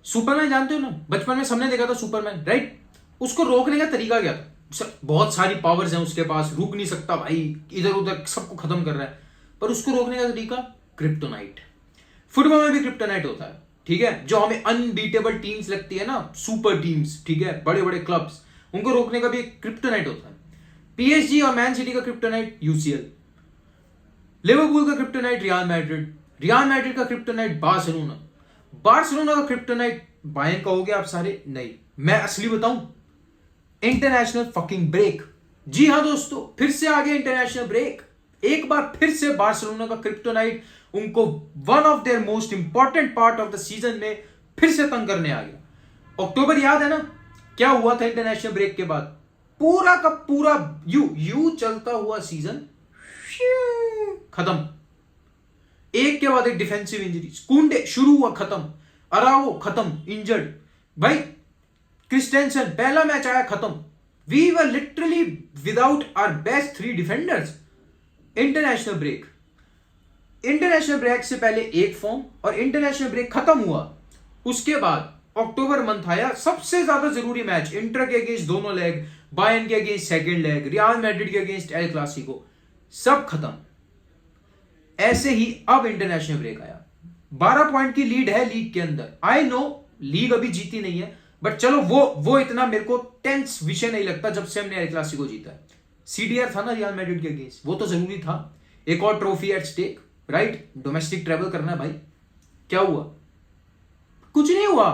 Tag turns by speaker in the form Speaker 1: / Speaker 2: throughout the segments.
Speaker 1: Superman जानते हो ना, बचपन में सबने देखा था सुपरमैन, राइट? उसको रोकने का तरीका क्या था? बहुत सारी पावर्स हैं उसके पास, रुक नहीं सकता भाई, इधर उधर सबको खत्म कर रहा है, पर उसको रोकने का तरीका क्रिप्टोनाइट। फुटबॉल में भी क्रिप्टोनाइट होता है, ठीक है, जो हमें अनबीटेबल टीम्स लगती है ना, सुपर टीम्स, ठीक है, बड़े बड़े क्लब्स, उनको रोकने का भी एक क्रिप्टोनाइट होता है। पीएसजी और मैन सिटी का क्रिप्टोनाइट यूसीएल, लिवरपूल का kryptonite real Madrid, real Madrid का क्रिप्टोनाइट बार्सिलोना, बार्सिलोना का क्रिप्टोनाइट बायर्न का हो गया। आप सारे नहीं, मैं असली बताऊं, इंटरनेशनल फकिंग ब्रेक। जी हां दोस्तों, फिर से आ गया इंटरनेशनल ब्रेक। एक बार फिर से बार्सिलोना का क्रिप्टोनाइट उनको one of their most important part of the season में फिर से तंग करने आ गया। अक्टूबर याद है ना क्या हुआ था इंटरनेशनल ब्रेक के बाद? पूरा का पूरा यू चलता हुआ सीजन खत्म, एक के बाद एक डिफेंसिव इंजरी। कुंडे शुरू हुआ खत्म, अराओ खत्म इंजर्ड, भाई क्रिस्टेंसन पहला मैच आया खत्म। We were literally without our best 3 defenders. International break, international break से पहले एक फॉर्म, और इंटरनेशनल ब्रेक खत्म हुआ उसके बाद अक्टूबर मंथ आया, सबसे ज्यादा जरूरी मैच इंटर के अगेंस्ट दोनों लेग, बायर्न के against second leg, real Madrid के अगेंस्ट एल क्लासिको, सब खत्म। ऐसे ही अब इंटरनेशनल ब्रेक आया, 12 पॉइंट की लीड है लीग के अंदर। आई नो लीग अभी जीती नहीं है, बट चलो वो इतना मेरे को टेंस विषय नहीं लगता जब से हमने एल क्लासिको जीता है। सीडीआर था ना रियल मैड्रिड के अगेंस्ट, वो तो जरूरी था, एक और trophy at stake, right? Domestic travel करना है भाई। क्या हुआ? कुछ नहीं हुआ।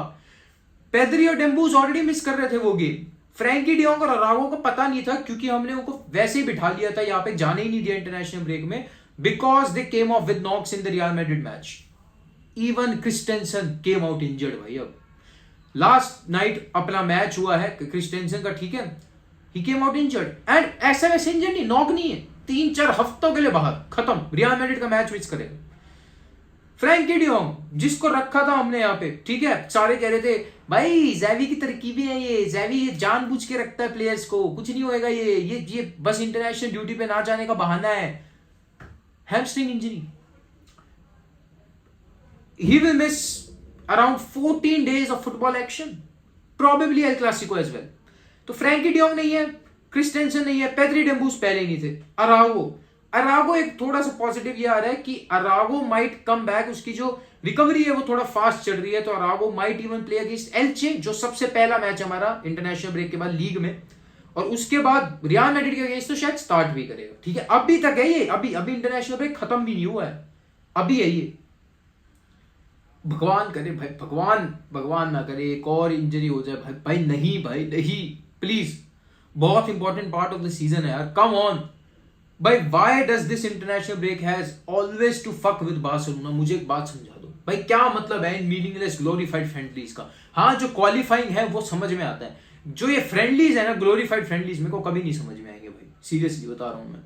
Speaker 1: पेद्री और डेम्बूज ऑलरेडी मिस कर रहे थे वो गेम। फ्रैंकी डियोंग और अरागो को पता नहीं था, क्योंकि हमने उनको वैसे ही बिठा लिया था, यहां पे जाने ही नहीं दिया इंटरनेशनल ब्रेक में, because they came off with knocks in the Real Madrid match. Even Christensen came out injured भाई। अब लास्ट नाइट अपना मैच हुआ है क्रिस्टेंसन का, ठीक है, ही केम आउट इंजर्ड, एंड ऐसा वैसे इंजर्ड नहीं, नॉक नहीं है, 3-4 हफ्तों के लिए बाहर, खत्म, रियल मैड्रिड का मैच मिस करेगा। फ्रैंकी डियोंग जिसको रखा था हमने यहाँ पे, ठीक है, सारे कह रहे थे भाई ज़ैवी की तरकीबें हैं ये, ज़ैवी ये जानबूझ के रखता है प्लेयर्स को, कुछ नहीं होएगा, ये बस इंटरनेशनल ड्यूटी पे ना जाने का बहाना है। Hamstring injury, he will miss around 14 days of football action, probably El Clasico as well। तो फ्रैंकी डियोंग नहीं है, क्रिस्टेंसन नहीं है, पेद्री डेम्बूस पहले ही नहीं थे। अरागो एक थोड़ा सा पॉजिटिव ये आ रहा है कि अरागो माइट कम बैक, उसकी जो रिकवरी है वो थोड़ा फास्ट चल रही है, तो Araujo might even play against Elche, जो सबसे पहला मैच हमारा इंटरनेशनल ब्रेक के बाद लीग में, और उसके बाद रियल मैड्रिड के अगेंस्ट तो शायद स्टार्ट भी करेगा, ठीक है। अभी तक है ये, अभी इंटरनेशनल ब्रेक खत्म भी नहीं हुआ है, अभी है ये। भगवान करे भाई, भगवान ना करे एक और इंजरी हो जाए भाई नहीं भाई नहीं, प्लीज, बहुत important part of the season है यार, कम ऑन भाई। Why does this international break has always to fuck with Barcelona? मुझे एक बात समझा दो भाई, क्या मतलब है इन मीनिंगलेस ग्लोरीफाइड फ्रेंडलीज का? हाँ, जो क्वालिफाइंग है वो समझ में आता है, जो ये फ्रेंडलीज है ना, ग्लोरीफाइड फ्रेंडलीज, मेरे को कभी नहीं समझ में आएंगे भाई, सीरियसली बता रहा हूं मैं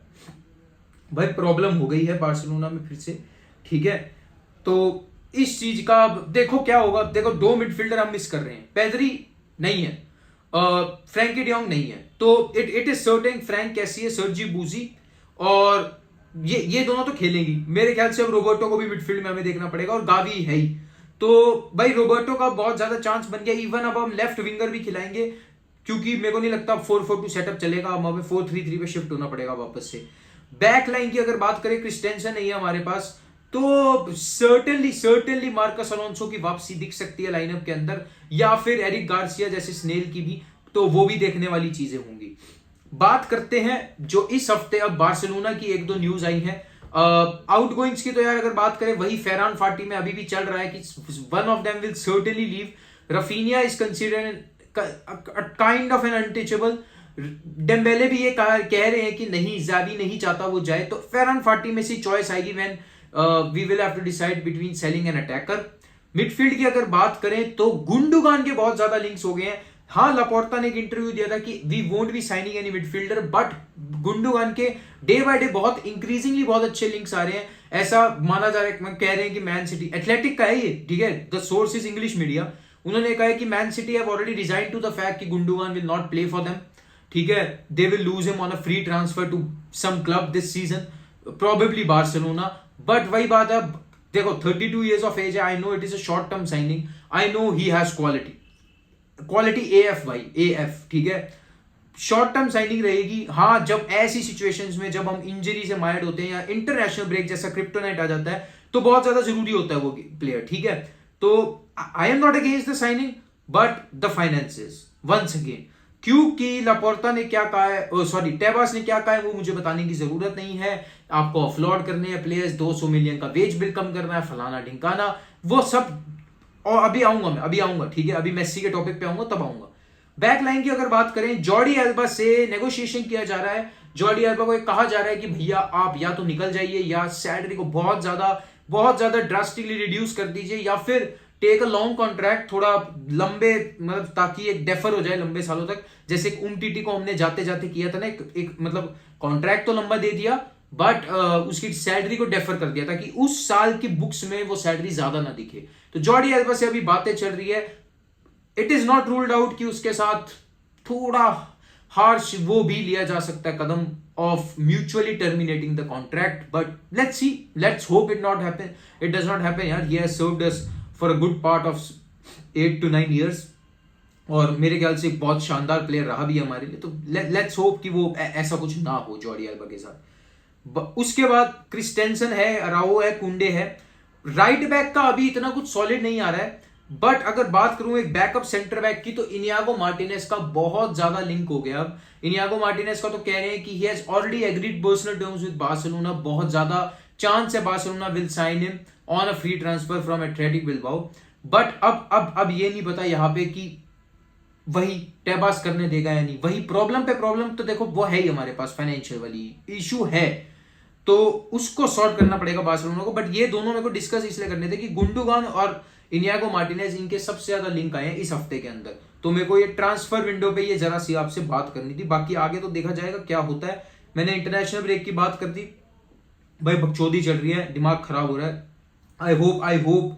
Speaker 1: भाई। प्रॉब्लम हो गई है बार्सिलोना में फिर से, ठीक है। तो इस चीज का देखो क्या होगा। देखो 2 मिडफील्डर हम मिस कर रहे हैं, पेद्री नहीं है, फ्रैंकी डियोंग नहीं है, तो इट इज सर्टेन फ्रैंक कैसी है, सर्जी बूजी, और ये दोनों तो खेलेंगी मेरे ख्याल से। अब रोबर्टो को भी मिडफील्ड में हमें देखना पड़ेगा, और गावी है ही, तो भाई रोबर्टो का बहुत ज्यादा चांस बन गया। इवन अब हम लेफ्ट विंगर भी खिलाएंगे, क्योंकि मेरे को नहीं लगता 4-4-2 सेटअप चलेगा, अब हमें 4-3-3 पे शिफ्ट होना पड़ेगा वापस से। बैक लाइन की अगर बात करें, क्रिस्टेंसन नहीं है हमारे पास, तो सर्टेनली मार्कस अलोंसो की वापसी दिख सकती है लाइनअप के अंदर, या फिर एरिक गार्सिया जैसे स्नेल की भी, तो वो भी देखने वाली चीजें होंगी। बात करते हैं जो इस हफ्ते अब बार्सिलोना की 1-2 न्यूज आई है आउटगोइंग्स की। तो यार अगर बात करें, वही फेरान फाटी में अभी भी चल रहा है कि one of them will certainly leave. Raphinha is considered kind of an untouchable. Dembele भी ये कह रहे हैं कि नहीं, ज़ावी नहीं चाहता वो जाए, तो फेरान फाटी में से चॉइस आएगी when we will have to decide between selling an attacker. Midfield की अगर बात करें तो गुंडोगान के बहुत ज्यादा लिंक्स हो गए हैं। हाँ, लापोर्ता ने एक इंटरव्यू दिया था कि we won't be signing any midfielder, but Gundogan के डे बाय डे बहुत इंक्रीजिंगली बहुत अच्छे लिंक्स आ रहे हैं, ऐसा माना जा रहा है। कह रहे हैं कि मैन सिटी, एथलेटिक का है ये, ठीक है, the source is English media, उन्होंने कहा है कि Man City have already resigned to the fact कि Gundogan will not play for them, ठीक है, they will lose him on a free transfer to some club this season, probably Barcelona. But वही बात है, देखो 32 years of age है, I know it is a short term signing, I know he has quality AF भाई, AF, ठीक है। Short term signing रहेगी, हाँ, जब ऐसी सिचुएशंस में जब हम इंजरी से माइंड होते हैं या इंटरनेशनल ब्रेक जैसा क्रिप्टोनाइट आ जाता है तो बहुत ज्यादा जरूरी होता है वो प्लेयर, ठीक है। तो I am not against the signing but the finances once again, क्योंकि लापोर्ता ने क्या कहा है, सॉरी टेबास ने क्या कहा है वो मुझे बताने की जरूरत नहीं है। आपको ऑफलोड करने हैं प्लेयर्स, 200 मिलियन का वेज बिल कम करना है, फलाना ढिंकाना, वो सब। और अभी आऊंगा मैं, अभी आऊंगा, ठीक है, अभी मेसी के टॉपिक पे आऊंगा, तब आऊंगा। बैक लाइन की अगर बात करें, जॉर्डी एल्बा से नेगोशिएशन किया जा रहा है। जॉर्डी एल्बा को कहा जा रहा है कि भैया आप या तो निकल जाइए या सैलरी को बहुत ज्यादा ड्रास्टिकली रिड्यूस कर दीजिए, या फिर टेक अ लॉन्ग कॉन्ट्रैक्ट, थोड़ा लंबे, मतलब ताकि एक डेफर हो जाए लंबे सालों तक, जैसे उमटीटी को हमने जाते जाते किया था ना, एक मतलब कॉन्ट्रैक्ट तो लंबा दे दिया बट उसकी सैलरी को डेफर कर दिया ताकि उस साल की बुक्स में वो सैलरी ज्यादा ना दिखे। तो जॉर्डी एल्बा से अभी बातें चल रही है। It is not ruled out कि उसके साथ थोड़ा हार्श वो भी लिया जा सकता है कदम of mutually terminating the contract, but let's see, let's hope it does not happen यार। He has served us for a good part of 8 to 9 years और मेरे ख्याल से एक बहुत शानदार प्लेयर रहा भी हमारे लिए। तो लेट्स होप कि वो ऐसा कुछ ना हो जॉर्डी एल्बा के साथ। उसके बाद क्रिस्टेंसन है, अराओ है, कुंडे है। राइट बैक का अभी इतना कुछ सॉलिड नहीं आ रहा है, बट अगर बात करूं एक बैकअप सेंटर बैक की तो इनियागो मार्टिनेज का बहुत ज्यादा लिंक हो गया। अब इनियागो मार्टिनेज का तो कह रहे हैं कि he has already agreed personal terms with Barcelona, बहुत ज्यादा चांस है Barcelona will sign him on a free transfer from Athletic Bilbao. But अब ये नहीं पता यहाँ पे कि वही टेबास करने देगा या नहीं। वही प्रॉब्लम पे प्रॉब्लम तो देखो वो है ही हमारे पास, फाइनेंशियल वाली इशू है, तो उसको सॉर्ट करना पड़ेगा बार्सिलोना को। बट ये दोनों मेरे को डिस्कस इसलिए करने थे कि गुंडोगान और इनियागो मार्टिनेज इनके सबसे ज्यादा लिंक आए हैं इस हफ्ते के अंदर, तो मेरे को ये ट्रांसफर विंडो पे ये जरा सी आपसे बात करनी थी। बाकी आगे तो देखा जाएगा क्या होता है। मैंने इंटरनेशनल ब्रेक की बात कर दी भाई, बकचोदी चल रही है, दिमाग खराब हो रहा है। I hope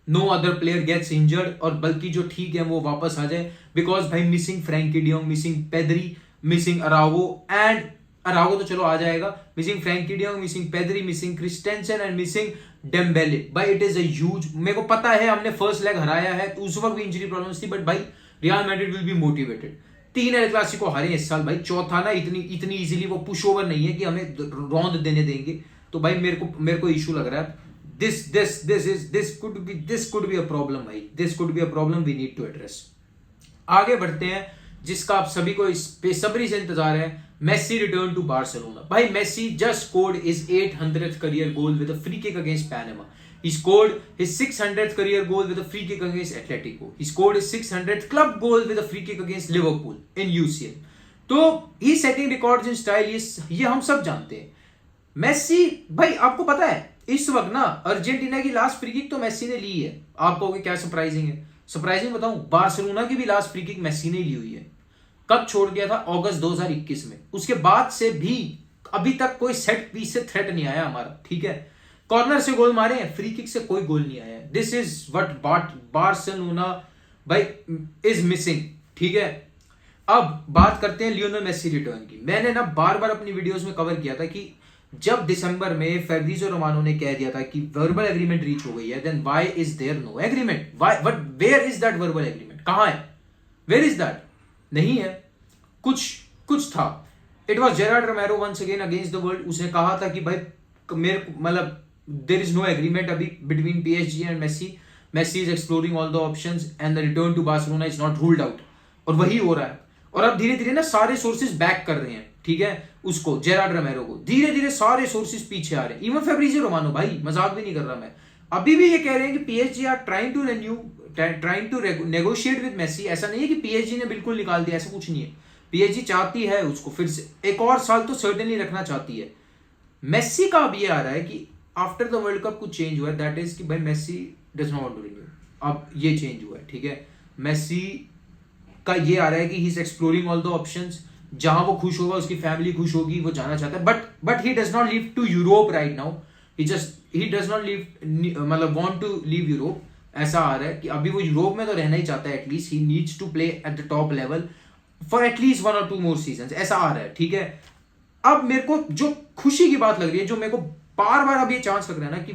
Speaker 1: no other player gets injured, और बल्कि जो ठीक है वो वापस आ जाए, बिकॉज भाई missing Frenkie de Jong, missing Pedri, missing Araujo, and Araujo तो चलो आ जाएगा, missing Frenkie de Jong, missing Pedri, missing Christensen and missing Dembele. भाई इट इज अ ह्यूज, मेरे को पता है हमने फर्स्ट लेग हराया है तो उस वक्त भी इंजरी प्रॉब्लम्स थी, बट भाई real Madrid will be motivated. 3 El Clasico हारे इस साल भाई, चौथा ना इतनी इजीली वो पुश ओवर नहीं है कि हमें रौंद देने देंगे। तो भाई मेरे को इशू लग रहा है। this could be a problem भाई, this could be a problem we need to address। आगे बढ़ते हैं, जिसका आप सभी को इस बेसब्री से इंतजार है, मेसी रिटर्न टू बार्सिलोना। भाई Messi just scored his 800th career goal with a free kick against Panama. He scored his 600th career goal with a free kick against Atletico. He scored his 600th club goal with a free kick against Liverpool in UCL. तो he setting records in style, ये हम सब जानते हैं। Messi भाई आपको पता है इस वक्त ना अर्जेंटीना की लास्ट फ्री किक तो मेसी ने ली है। आप कहोगे क्या सरप्राइजिंग है? सरप्राइजिंग बताऊं, बार्सिलोना की भी लास्ट फ्री किक मेसी ने ली हुई है। कब छोड़ गया था? अगस्त 2021 में। उसके बाद से भी अभी तक कोई सेट पीस से थ्रेट नहीं आया हमारा, ठीक है। कॉर्नर से गोल मारे हैं, फ्री किक से कोई गोल नहीं आया है। दिस इज व्हाट बार्सिलोना भाई इज मिसिंग, ठीक है। अब बात करते हैं लियोनेल मेसी रिटर्न की। मैंने ना बार बार अपनी वीडियोस में कवर किया था कि जब दिसंबर में फैब्रिज़ियो रोमानो ने कह दिया था कि वर्बल एग्रीमेंट रीच हो गई है, then why is there no agreement? Why, but where is that verbal agreement? कहां है? Where is that? नहीं है। कुछ था। It was Gerard Romero once again against the world. उसने कहा था कि भाई मेरे मतलब देयर इज नो एग्रीमेंट अभी between PSG and Messi. Messi is exploring all the options and the return to Barcelona is not ruled out. और वही हो रहा है। और अब धीरे धीरे ना सारे सोर्सेज बैक कर रहे हैं, ठीक है, उसको जेरार्ड रोमेरो को। धीरे धीरे सारे सोर्सेज पीछे आ रहे हैं। इवन फैब्रिज़ियो रोमानो, भाई मजाक भी नहीं कर रहा मैं, अभी भी ये कह रहे हैं कि PSG are trying to negotiate with Messi. ऐसा नहीं है कि पीएसजी ने बिल्कुल निकाल दिया, ऐसा कुछ नहीं है। पीएसजी चाहती है उसको फिर से एक और साल तो सर्टेनली रखना चाहती है। मेसी का अब ये आ रहा है कि आफ्टर द वर्ल्ड कप कुछ चेंज हुआ है, दैट इज कि भाई Messi does not want to renew. अब ये चेंज हुआ है, ठीक है। मेसी का ये आ रहा है कि he is exploring all the options. जहां वो खुश होगा, उसकी फैमिली खुश होगी, वो जाना चाहता है। But he does not leave to Europe right now. He does not leave, मतलब वांट टू लीव यूरोप। ऐसा आ रहा है कि अभी वो यूरोप में तो रहना ही चाहता है। At least he needs to play at the top level for at least 1 or 2 more season, ऐसा आ रहा है, ठीक है। अब मेरे को जो खुशी की बात लग रही है, जो मेरे को बार बार अब ये चांस लग रहा है ना कि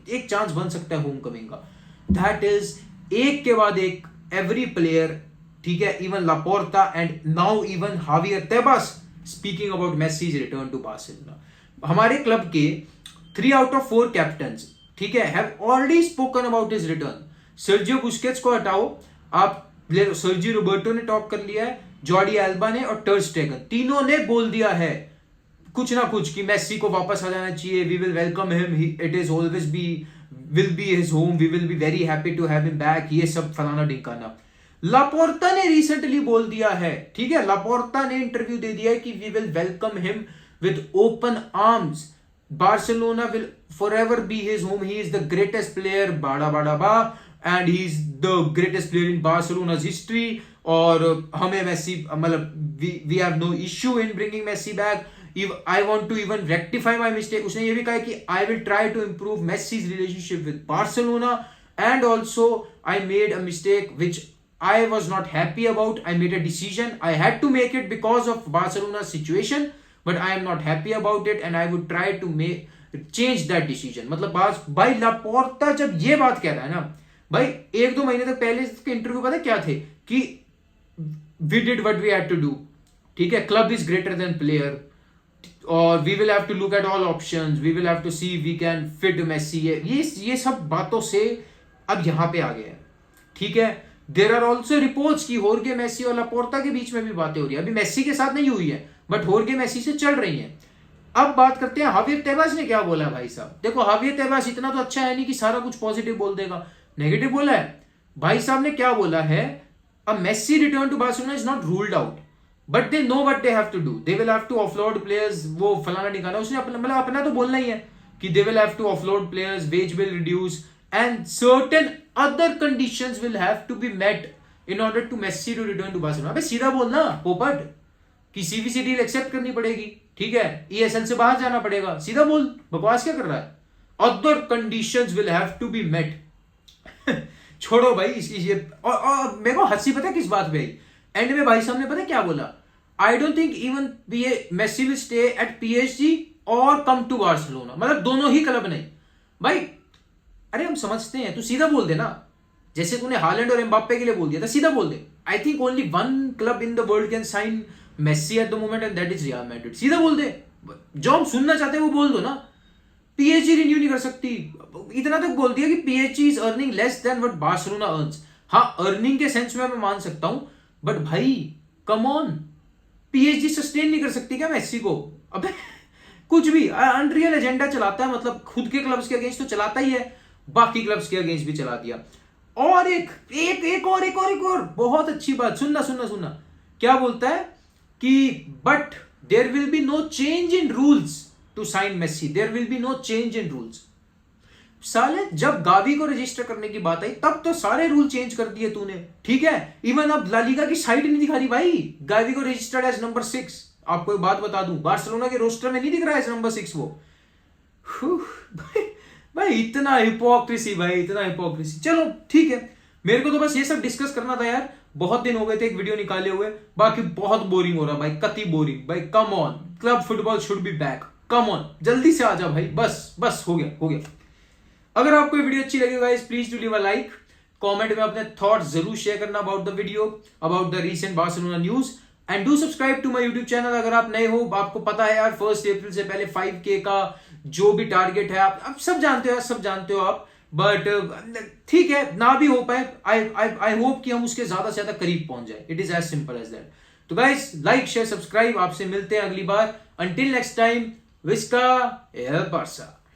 Speaker 1: एक चांस बन सकता है होम कमिंग का, दैट इज एक के बाद एक एवरी प्लेयर, ठीक है, even Laporta and now even Javier Tebas speaking about Messi's return to Barcelona. हमारे क्लब के 3 आउट ऑफ 4 कैप्टन्स, ठीक है, have already spoken about his return. Sergio Busquets को हटाओ, आप सर्जियो रोबर्टो ने टॉक कर लिया है, जॉर्डी एल्बा ने और टर स्टेगन, तीनों ने बोल दिया है कुछ ना कुछ कि मेस्सी को वापस आ जाना चाहिए, we will welcome him, it is always be will be his home, we will be very happy to have him back, ये सब फलाना ढिकाना। लापोर्ता ने रिसेंटली बोल दिया है, ठीक है, लापोर्ता ने इंटरव्यू दे दिया है कि we will welcome him with open arms, Barcelona will forever be his home, he is the greatest player बाड़ा बाड़ा बा and he is the greatest player in Barcelona's history, और हमें मेस्सी मतलब we have no issue in bringing Messi back, I want to even rectify my mistake. उसने ये भी कहा कि I will try to improve Messi's relationship with Barcelona and also I made a mistake which I was not happy about. I made a decision. I had to make it because of Barcelona's situation, but I am not happy about it, and I would try to change that decision. मतलब भाई Laporta जब ये बात कह रहा है ना भाई, 1-2 महीने तक पहले इसके इंटरव्यू पता क्या थे कि we did what we had to do, ठीक है, club is greater than player, और we will have to look at all options, we will have to see we can fit Messi, ये सब बातों से अब यहाँ पे आ गया है, ठीक है। देयर आर ऑल्सो रिपोर्ट्स की होर्गे मेस्सी और लापोर्ता के बीच में भी बातें हो रही है, अभी मेस्सी के साथ नहीं हुई है बट होर्गे मेस्सी से चल रही है। अब बात करते हैं हावियर तेबास ने क्या बोला भाई साहब। देखो हावियर तेबास इतना तो अच्छा है नहीं कि सारा कुछ पॉजिटिव बोल देगा, नेगेटिव बोला है। भाई साहब ने क्या बोला है, uh Messi return to Barcelona is not ruled out but they know what they have to do, they will have to offload players, वो फलाना निकाला उसने अपना तो बोलना ही है कि they will have to offload players, wage will reduce and certain other conditions will have to be met in order to Messi to return to Barcelona। अबे सीधा बोलना पोपट, किसी भी डील एक्सेप्ट करनी पड़ेगी, ठीक है, ESL से बाहर जाना पड़ेगा, सीधा बोल, बकवास क्या कर रहा है। other conditions will have to be met छोड़ो भाई इसकी ये, और मेरे को हंसी पता है किस बात पे आई, एंड में भाई साहब ने पता क्या बोला, I don't think even Messi will stay at PSG और कम टू बार्सिलोना, मतलब दोनों ही क्लब नहीं भाई। अरे हम समझते हैं, तू सीधा बोल दे ना, जैसे तूने हालैंड और एम्बाप्पे के लिए बोल दिया था, सीधा बोल दे, I think only one club in the world can sign Messi at the moment and that is Real Madrid. सीधा बोल दे, जो हम सुनना चाहते हैं वो बोल दो ना। PSG रिन्यू नहीं कर सकती, इतना तक बोल दिया कि PSG is earning less than what Barcelona earns. हाँ अर्निंग के सेंस में मैं मान सकता हूं, बट भाई कम ऑन, PSG सस्टेन नहीं कर सकती क्या मेस्सी को। अबे कुछ भी अनरियल एजेंडा चलाता है, मतलब खुद के क्लब्स के अगेंस्ट तो चलाता ही है, बाकी क्लब्स के अगेंस्ट भी चला दिया। और एक और बहुत अच्छी बात, सुनना क्या बोलता है कि but there will be no change in rules to sign Messi, there will be no change in rules. साले जब गावी को रजिस्टर करने की बात आई तब तो सारे रूल चेंज कर दिए तूने, ठीक है, इवन अब ला लीगा की साइड नहीं दिखा रही भाई, गावी को रजिस्टर्ड एज नंबर 6। आपको एक बात बता दूं, बार्सिलोना के रोस्टर में नहीं दिख रहा है नंबर 6 वो। भाई इतना हिपोक्रेसी भाई, इतना हिपोक्रेसी। चलो ठीक है, मेरे को तो बस ये सब डिस्कस करना था यार, बहुत दिन हो गए थे एक वीडियो निकाले हुए, बाकी बहुत बोरिंग हो रहा भाई, कति बोरिंग भाई। Come on, club football should be back, come on, जल्दी से आ जा भाई, बस हो गया। अगर आपको ये वीडियो अच्छी लगी guys, please do leave a like, comment में अपने थॉट्स जरूर शेयर करना about the video, about the recent Barcelona news, and do subscribe to my YouTube channel. अगर आप नए हो, आपको पता है यार 1 अप्रैल से पहले 5K का जो भी टारगेट है, आप सब जानते हो आप, बट ठीक है ना भी हो पाए, आई होप कि हम उसके ज्यादा से ज्यादा करीब पहुंच जाए। It is as simple as that. तो गाइस लाइक शेयर सब्सक्राइब, आपसे मिलते हैं अगली बार। अंटिल नेक्स्ट टाइम, विस्का एल बार्सा।